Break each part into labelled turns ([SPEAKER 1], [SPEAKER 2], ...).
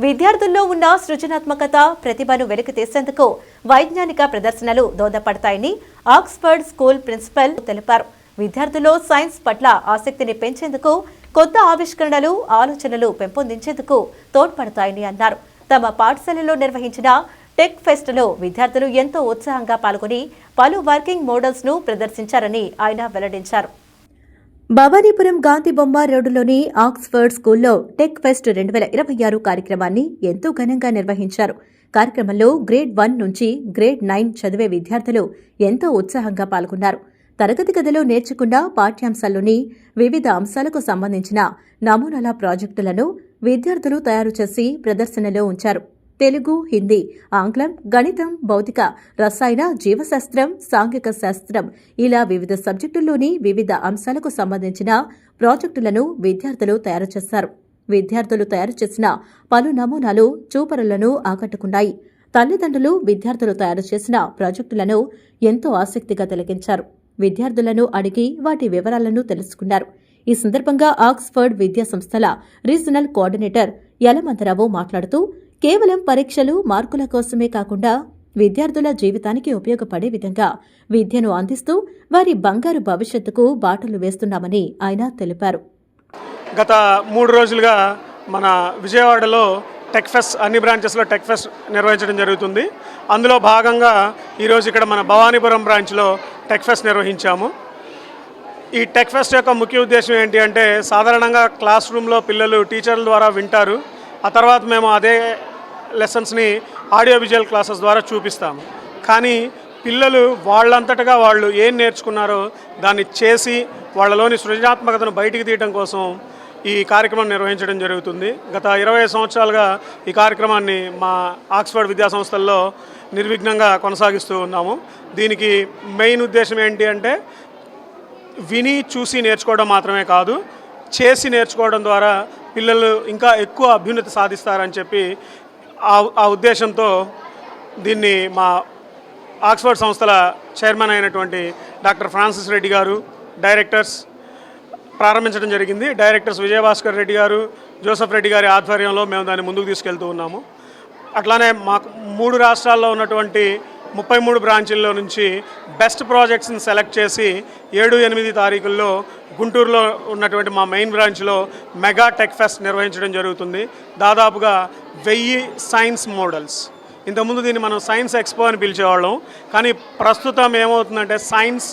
[SPEAKER 1] విద్యార్థుల్లో ఉన్న సృజనాత్మకత ప్రతిభను వెలికితీసేందుకు వైజ్ఞానిక ప్రదర్శనలు దోహదపడతాయని ఆక్స్ఫర్డ్ స్కూల్ ప్రిన్సిపల్ తెలిపారు. విద్యార్థుల్లో సైన్స్ పట్ల ఆసక్తిని పెంచేందుకు, కొత్త ఆవిష్కరణలు, ఆలోచనలు పెంపొందించేందుకు తోడ్పడతాయని అన్నారు. తమ పాఠశాలలో నిర్వహించిన టెక్ ఫెస్ట్లో విద్యార్థులు ఎంతో ఉత్సాహంగా పాల్గొని పలు వర్కింగ్ మోడల్స్ ను ప్రదర్శించారని ఆయన వెల్లడించారు. భవానీపురం గాంధీ బొమ్మ రోడ్డులోని ఆక్స్ఫర్డ్ స్కూల్లో టెక్ ఫెస్ట్ 2026 కార్యక్రమాన్ని ఎంతో ఘనంగా నిర్వహించారు. కార్యక్రమంలో గ్రేడ్ 1 నుంచి గ్రేడ్ 9 చదివే విద్యార్థులు ఎంతో ఉత్సాహంగా పాల్గొన్నారు. తరగతి గదిలో నేర్చుకున్న పాఠ్యాంశాల్లోని వివిధ అంశాలకు సంబంధించిన నమూనాల ప్రాజెక్టులను విద్యార్థులు తయారు చేసి ప్రదర్శనలో ఉంచారు. తెలుగు, హిందీ, ఆంగ్లం, గణితం, భౌతిక, రసాయన, జీవశాస్త్రం, సాంఘిక శాస్త్రం ఇలా వివిధ సబ్జెక్టుల్లోని వివిధ అంశాలకు సంబంధించిన ప్రాజెక్టులను విద్యార్థులు తయారు చేశారు. విద్యార్థులు తయారు చేసిన పలు నమూనాలు చూపరులను ఆకట్టుకున్నాయి. తల్లిదండ్రులు విద్యార్థులు తయారు చేసిన ప్రాజెక్టులను ఎంతో ఆసక్తిగా తిలకించారు. విద్యార్థులను అడిగి వాటి వివరాలను తెలుసుకున్నారు. ఈ సందర్భంగా ఆక్స్ఫర్డ్ విద్యా సంస్థల రీజనల్ కోఆర్డినేటర్ యలమంతరావు మాట్లాడుతూ, కేవలం పరీక్షలు, మార్కుల కోసమే కాకుండా విద్యార్థుల జీవితానికి ఉపయోగపడే విధంగా విద్యను అందిస్తూ వారి బంగారు భవిష్యత్తుకు బాటలు వేస్తున్నామని ఆయన తెలిపారు.
[SPEAKER 2] గత 3 రోజులుగా మన విజయవాడలో టెక్ ఫెస్ట్, అన్ని బ్రాంచెస్లో టెక్ ఫెస్ట్ నిర్వహించడం జరుగుతుంది. అందులో భాగంగా ఈరోజు ఇక్కడ మన భవానీపురం బ్రాంచ్లో టెక్ ఫెస్ట్ నిర్వహించాము. ఈ టెక్ ఫెస్ట్ యొక్క ముఖ్య ఉద్దేశం ఏంటి అంటే, సాధారణంగా క్లాస్ రూమ్లో పిల్లలు టీచర్ల ద్వారా వింటారు. ఆ తర్వాత మేము అదే లెసన్స్ని ఆడియో విజువల్ క్లాసెస్ ద్వారా చూపిస్తాము. కానీ పిల్లలు వాళ్ళంతటగా వాళ్ళు ఏం నేర్చుకున్నారో దాన్ని చేసి వాళ్ళలోని సృజనాత్మకతను బయటికి తీయడం కోసం ఈ కార్యక్రమం నిర్వహించడం జరుగుతుంది. గత 20 సంవత్సరాలుగా ఈ కార్యక్రమాన్ని మా ఆక్స్ఫర్డ్ విద్యా సంస్థల్లో నిర్విఘ్నంగా కొనసాగిస్తూ ఉన్నాము. దీనికి మెయిన్ ఉద్దేశం ఏంటి అంటే, విని చూసి నేర్చుకోవడం మాత్రమే కాదు, చేసి నేర్చుకోవడం ద్వారా పిల్లలు ఇంకా ఎక్కువ అభ్యున్నతి సాధిస్తారని చెప్పి ఆ ఉద్దేశంతో దీన్ని మా ఆక్స్ఫర్డ్ సంస్థల చైర్మన్ అయినటువంటి డాక్టర్ ఫ్రాన్సిస్ రెడ్డి గారు, డైరెక్టర్స్ ప్రారంభించడం జరిగింది. డైరెక్టర్స్ విజయభాస్కర్ రెడ్డి గారు, జోసెఫ్ రెడ్డి గారి ఆధ్వర్యంలో మేము దాన్ని ముందుకు తీసుకెళ్తూ ఉన్నాము. అట్లానే మాకు 3 రాష్ట్రాల్లో ఉన్నటువంటి 33 బ్రాంచీల్లో నుంచి బెస్ట్ ప్రాజెక్ట్స్ని సెలెక్ట్ చేసి 7-8 తారీఖుల్లో గుంటూరులో ఉన్నటువంటి మా మెయిన్ బ్రాంచ్లో మెగా టెక్ ఫెస్ట్ నిర్వహించడం జరుగుతుంది. దాదాపుగా 1000 సైన్స్ మోడల్స్. ఇంతకుముందు దీన్ని మనం సైన్స్ ఎక్స్పో అని పిలిచేవాళ్ళం. కానీ ప్రస్తుతం ఏమవుతుందంటే, సైన్స్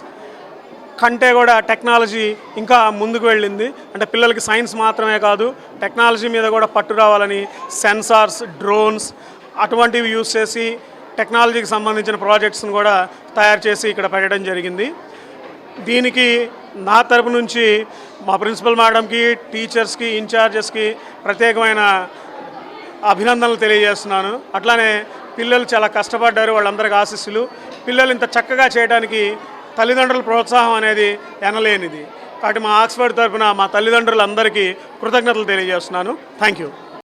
[SPEAKER 2] కంటే కూడా టెక్నాలజీ ఇంకా ముందుకు వెళ్ళింది. అంటే పిల్లలకి సైన్స్ మాత్రమే కాదు, టెక్నాలజీ మీద కూడా పట్టు రావాలని సెన్సార్స్, డ్రోన్స్ అటువంటివి యూజ్ చేసి టెక్నాలజీకి సంబంధించిన ప్రాజెక్ట్స్ని కూడా తయారు చేసి ఇక్కడ పెట్టడం జరిగింది. దీనికి నా తరపు నుంచి మా ప్రిన్సిపల్ మేడంకి, టీచర్స్కి, ఇన్ఛార్జెస్కి ప్రత్యేకమైన అభినందనలు తెలియజేస్తున్నాను. అట్లానే పిల్లలు చాలా కష్టపడ్డారు, వాళ్ళందరికీ ఆశీస్సులు. పిల్లలు ఇంత చక్కగా చేయడానికి తల్లిదండ్రుల ప్రోత్సాహం అనేది ఎనలేనిది. కాబట్టి మా ఆక్స్ఫర్డ్ తరఫున మా తల్లిదండ్రులందరికీ కృతజ్ఞతలు తెలియజేస్తున్నాను. Thank you.